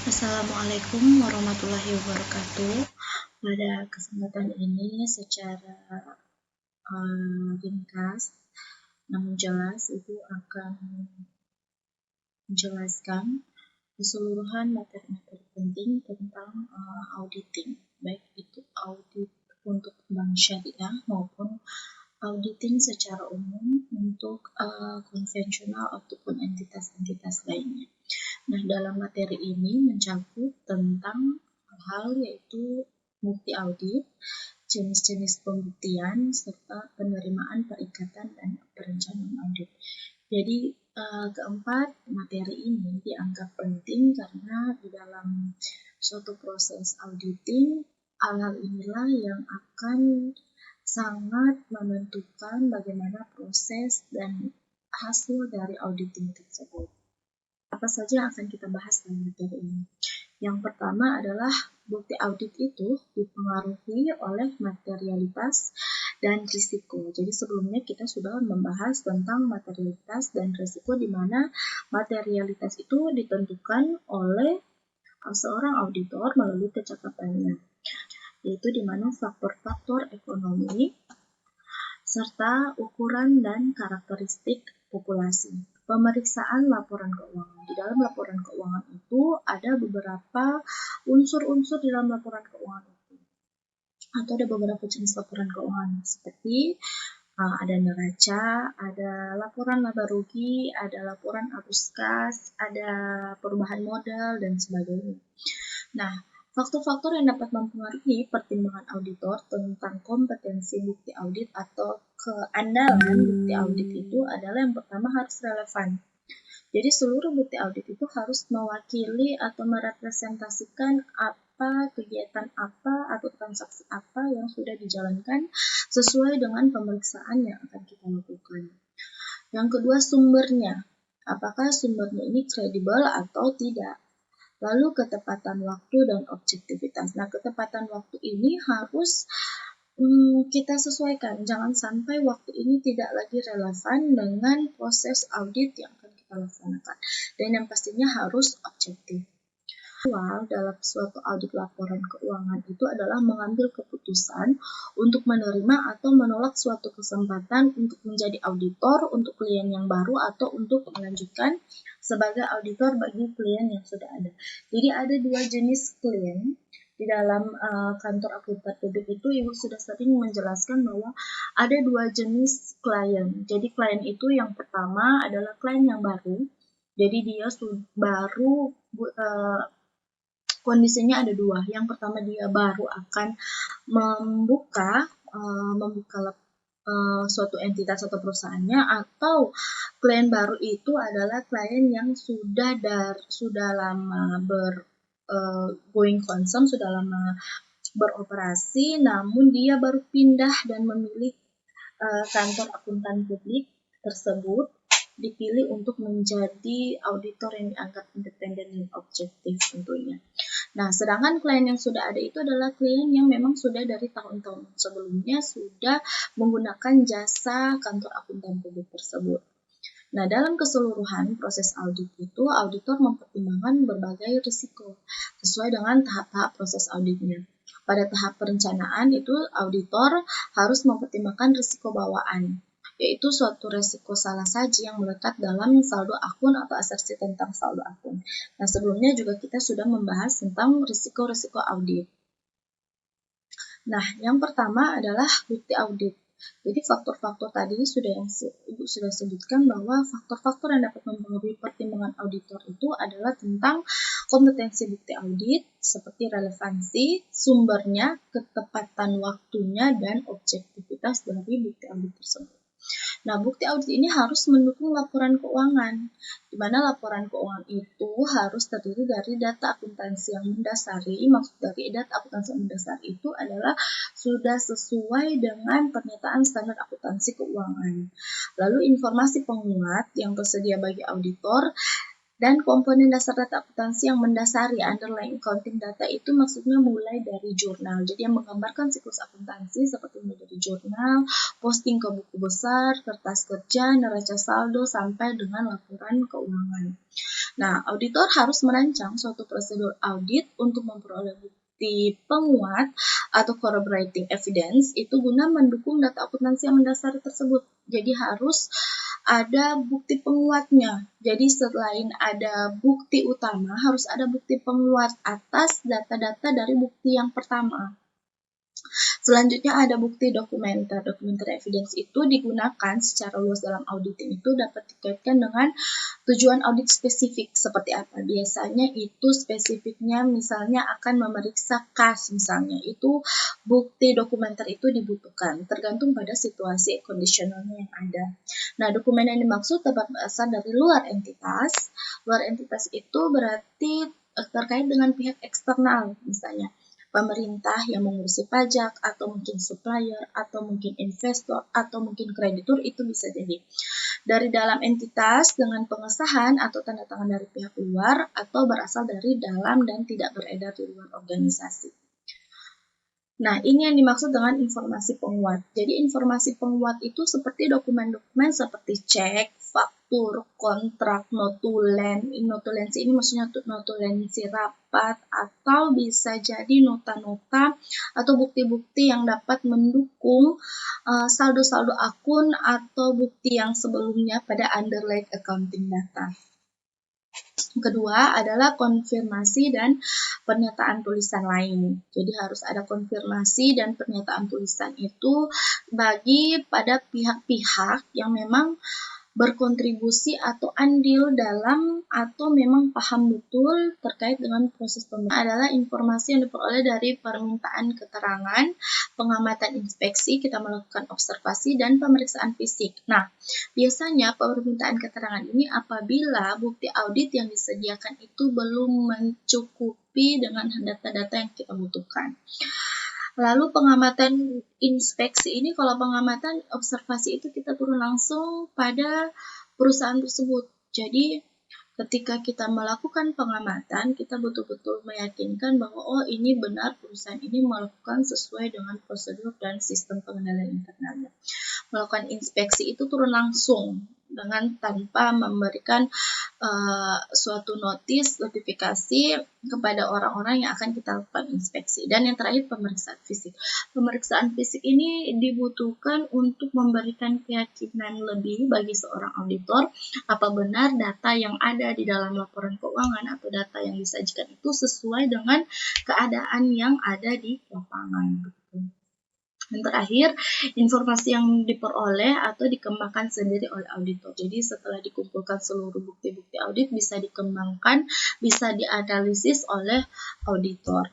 Assalamualaikum warahmatullahi wabarakatuh. Pada kesempatan ini secara ringkas namun jelas Ibu akan menjelaskan keseluruhan materi-materi penting tentang auditing, baik itu audit untuk bank syariah maupun auditing secara umum untuk konvensional ataupun entitas-entitas lainnya. Nah, dalam materi ini mencakup tentang hal yaitu bukti audit, jenis-jenis pembuktian, serta penerimaan perikatan dan perencanaan audit. Jadi, keempat, materi ini dianggap penting karena di dalam suatu proses auditing, hal-hal inilah yang akan sangat menentukan bagaimana proses dan hasil dari auditing tersebut. Apa saja yang akan kita bahas dalam materi ini? Yang pertama adalah bukti audit itu dipengaruhi oleh materialitas dan risiko. Jadi sebelumnya kita sudah membahas tentang materialitas dan risiko di mana materialitas itu ditentukan oleh seorang auditor melalui kecakapannya, yaitu di mana faktor-faktor ekonomi serta ukuran dan karakteristik populasi. Pemeriksaan laporan keuangan. Di dalam laporan keuangan itu ada beberapa unsur-unsur di dalam laporan keuangan itu. Atau ada beberapa jenis laporan keuangan seperti ada neraca, ada laporan laba rugi, ada laporan arus kas, ada perubahan modal, dan sebagainya. Nah, faktor-faktor yang dapat mempengaruhi pertimbangan auditor tentang kompetensi bukti audit atau keandalan bukti audit itu adalah yang pertama harus relevan. Jadi seluruh bukti audit itu harus mewakili atau merepresentasikan apa, kegiatan apa, atau transaksi apa yang sudah dijalankan sesuai dengan pemeriksaan yang akan kita lakukan. Yang kedua, sumbernya. Apakah sumbernya ini kredibel atau tidak? Lalu ketepatan waktu dan objektivitas. Nah, ketepatan waktu ini harus kita sesuaikan. Jangan sampai waktu ini tidak lagi relevan dengan proses audit yang akan kita laksanakan. Dan yang pastinya harus objektif. Dalam suatu audit laporan keuangan itu adalah mengambil keputusan untuk menerima atau menolak suatu kesempatan untuk menjadi auditor untuk klien yang baru atau untuk melanjutkan sebagai auditor bagi klien yang sudah ada. Jadi ada dua jenis klien di dalam kantor akuntan publik itu. Ibu sudah sering menjelaskan bahwa ada dua jenis klien. Jadi klien itu yang pertama adalah klien yang baru. Jadi dia baru kondisinya ada dua. Yang pertama dia baru akan membuka suatu entitas atau perusahaannya, atau klien baru itu adalah klien yang sudah lama going concern, sudah lama beroperasi, namun dia baru pindah dan memilih kantor akuntan publik tersebut dipilih untuk menjadi auditor yang dianggap independen dan objektif tentunya. Nah, sedangkan klien yang sudah ada itu adalah klien yang memang sudah dari tahun-tahun sebelumnya sudah menggunakan jasa kantor akuntan publik tersebut. Nah, dalam keseluruhan proses audit itu, auditor mempertimbangkan berbagai risiko sesuai dengan tahap-tahap proses auditnya. Pada tahap perencanaan itu, auditor harus mempertimbangkan risiko bawaan, yaitu suatu risiko salah saji yang melekat dalam saldo akun atau asersi tentang saldo akun. Nah, sebelumnya juga kita sudah membahas tentang risiko-risiko audit. Nah, yang pertama adalah bukti audit. Jadi faktor-faktor tadi Ibu sudah sebutkan bahwa faktor-faktor yang dapat mempengaruhi pertimbangan auditor itu adalah tentang kompetensi bukti audit, seperti relevansi, sumbernya, ketepatan waktunya, dan objektivitas dari bukti audit tersebut. Nah, bukti audit ini harus mendukung laporan keuangan, di mana laporan keuangan itu harus terdiri dari data akuntansi yang mendasari. Maksud dari data akuntansi yang mendasari itu adalah sudah sesuai dengan pernyataan standar akuntansi keuangan. Lalu informasi penguat yang tersedia bagi auditor Dan komponen dasar data akuntansi yang mendasari underlying accounting data itu maksudnya mulai dari jurnal. Jadi yang menggambarkan siklus akuntansi seperti mulai dari jurnal, posting ke buku besar, kertas kerja, neraca saldo, sampai dengan laporan keuangan. Nah, auditor harus merancang suatu prosedur audit untuk memperoleh bukti penguat atau corroborating evidence itu guna mendukung data akuntansi yang mendasari tersebut. Jadi harus ada bukti penguatnya. Jadi selain ada bukti utama, harus ada bukti penguat atas data-data dari bukti yang pertama. Selanjutnya ada bukti dokumenter. Dokumenter evidence itu digunakan secara luas dalam auditing itu dapat dikaitkan dengan tujuan audit spesifik seperti apa. Biasanya itu spesifiknya misalnya akan memeriksa kas misalnya. Itu bukti dokumenter itu dibutuhkan tergantung pada situasi kondisionalnya yang ada. Nah, dokumen yang dimaksud dapat berasal dari luar entitas. Luar entitas itu berarti terkait dengan pihak eksternal misalnya pemerintah yang mengurusi pajak, atau mungkin supplier, atau mungkin investor, atau mungkin kreditur, itu bisa jadi dari dalam entitas dengan pengesahan atau tanda tangan dari pihak luar, atau berasal dari dalam dan tidak beredar di luar organisasi. Nah, ini yang dimaksud dengan informasi penguat. Jadi informasi penguat itu seperti dokumen-dokumen seperti cek, faktur, kontrak, notulen. Notulensi ini maksudnya notulensi rapat, atau bisa jadi nota-nota atau bukti-bukti yang dapat mendukung saldo-saldo akun atau bukti yang sebelumnya pada underlying accounting data. Kedua adalah konfirmasi dan pernyataan tulisan lain. Jadi harus ada konfirmasi dan pernyataan tulisan itu bagi pada pihak-pihak yang memang berkontribusi atau andil dalam atau memang paham betul terkait dengan proses pemilihan adalah informasi yang diperoleh dari permintaan keterangan, pengamatan inspeksi, kita melakukan observasi, dan pemeriksaan fisik. Nah, biasanya permintaan keterangan ini apabila bukti audit yang disediakan itu belum mencukupi dengan data-data yang kita butuhkan. Lalu pengamatan inspeksi ini, kalau pengamatan observasi itu kita turun langsung pada perusahaan tersebut. Jadi ketika kita melakukan pengamatan, kita betul-betul meyakinkan bahwa oh ini benar perusahaan ini melakukan sesuai dengan prosedur dan sistem pengendalian internalnya. Melakukan inspeksi itu turun langsung dengan tanpa memberikan suatu notifikasi kepada orang-orang yang akan kita lakukan inspeksi. Dan yang terakhir pemeriksaan fisik. Pemeriksaan fisik ini dibutuhkan untuk memberikan keyakinan lebih bagi seorang auditor apa benar data yang ada di dalam laporan keuangan atau data yang disajikan itu sesuai dengan keadaan yang ada di lapangan. Yang terakhir, informasi yang diperoleh atau dikembangkan sendiri oleh auditor. Jadi setelah dikumpulkan seluruh bukti-bukti audit bisa dikembangkan, bisa dianalisis oleh auditor.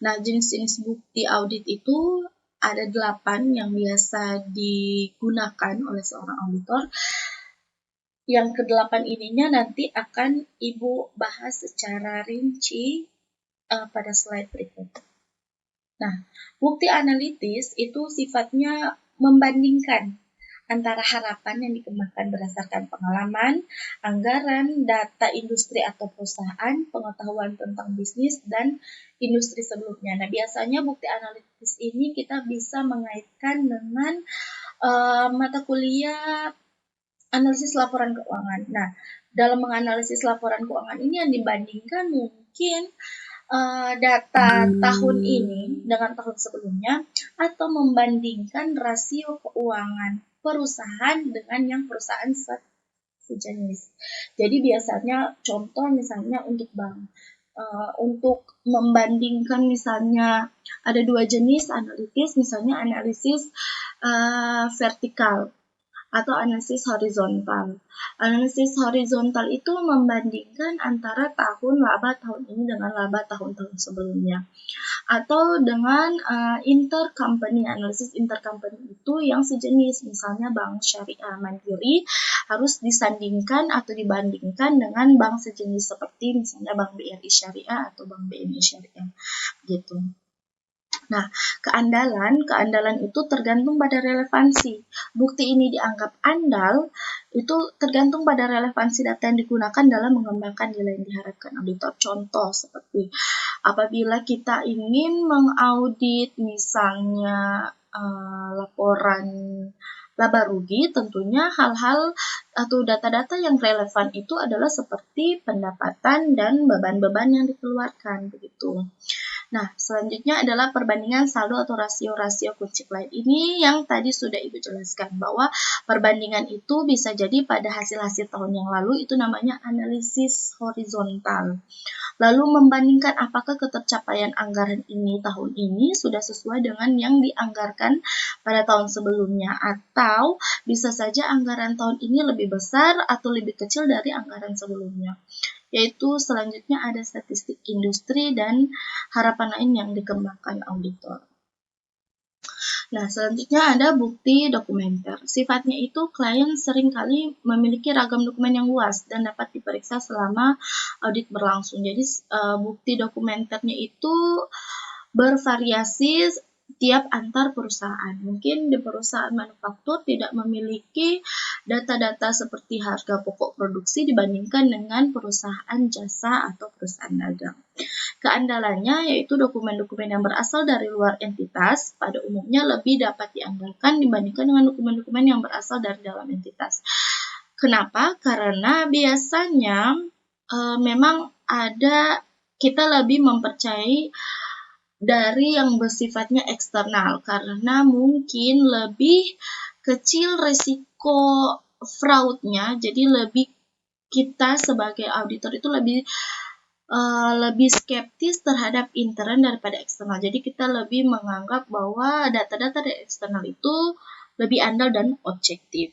Nah, jenis-jenis bukti audit itu ada 8 yang biasa digunakan oleh seorang auditor. Yang ke-8 ininya nanti akan Ibu bahas secara rinci pada slide berikutnya. Nah, bukti analitis itu sifatnya membandingkan antara harapan yang dikembangkan berdasarkan pengalaman, anggaran, data industri atau perusahaan, pengetahuan tentang bisnis, dan industri sebelumnya. Nah, biasanya bukti analitis ini kita bisa mengaitkan dengan mata kuliah analisis laporan keuangan. Nah, dalam menganalisis laporan keuangan ini yang dibandingkan mungkin data tahun ini dengan tahun sebelumnya atau membandingkan rasio keuangan perusahaan dengan yang perusahaan sejenis. Jadi biasanya contoh misalnya untuk bank, untuk membandingkan misalnya ada 2 jenis analitis, misalnya analisis vertikal atau analisis horizontal. Analisis horizontal itu membandingkan antara tahun laba tahun ini dengan laba tahun-tahun sebelumnya. Atau dengan intercompany, analisis intercompany itu yang sejenis, misalnya bank syariah mandiri harus disandingkan atau dibandingkan dengan bank sejenis seperti misalnya bank BRI syariah atau bank BNI syariah gitu. Nah, keandalan itu tergantung pada relevansi. Bukti ini dianggap andal, itu tergantung pada relevansi data yang digunakan dalam mengembangkan nilai yang diharapkan auditor. Contoh seperti apabila kita ingin mengaudit misalnya laporan laba rugi, tentunya hal-hal atau data-data yang relevan itu adalah seperti pendapatan dan beban-beban yang dikeluarkan begitu. Nah, selanjutnya adalah perbandingan saldo atau rasio-rasio kunci lain. Ini yang tadi sudah Ibu jelaskan, bahwa perbandingan itu bisa jadi pada hasil-hasil tahun yang lalu, itu namanya analisis horizontal. Lalu membandingkan apakah ketercapaian anggaran ini tahun ini sudah sesuai dengan yang dianggarkan pada tahun sebelumnya, atau bisa saja anggaran tahun ini lebih besar atau lebih kecil dari anggaran sebelumnya. Yaitu selanjutnya ada statistik industri dan harapan lain yang dikembangkan auditor. Nah, selanjutnya ada bukti dokumenter. Sifatnya itu klien seringkali memiliki ragam dokumen yang luas dan dapat diperiksa selama audit berlangsung. Jadi, bukti dokumenternya itu bervariasi tiap antar perusahaan. Mungkin di perusahaan manufaktur tidak memiliki data-data seperti harga pokok produksi dibandingkan dengan perusahaan jasa atau perusahaan dagang. Keandalannya yaitu dokumen-dokumen yang berasal dari luar entitas pada umumnya lebih dapat diandalkan dibandingkan dengan dokumen-dokumen yang berasal dari dalam entitas. Kenapa? Karena biasanya memang kita lebih mempercayai dari yang bersifatnya eksternal karena mungkin lebih kecil resiko fraudnya, jadi lebih kita sebagai auditor itu lebih skeptis terhadap intern daripada eksternal. Jadi kita lebih menganggap bahwa data-data dari eksternal itu lebih andal dan objektif.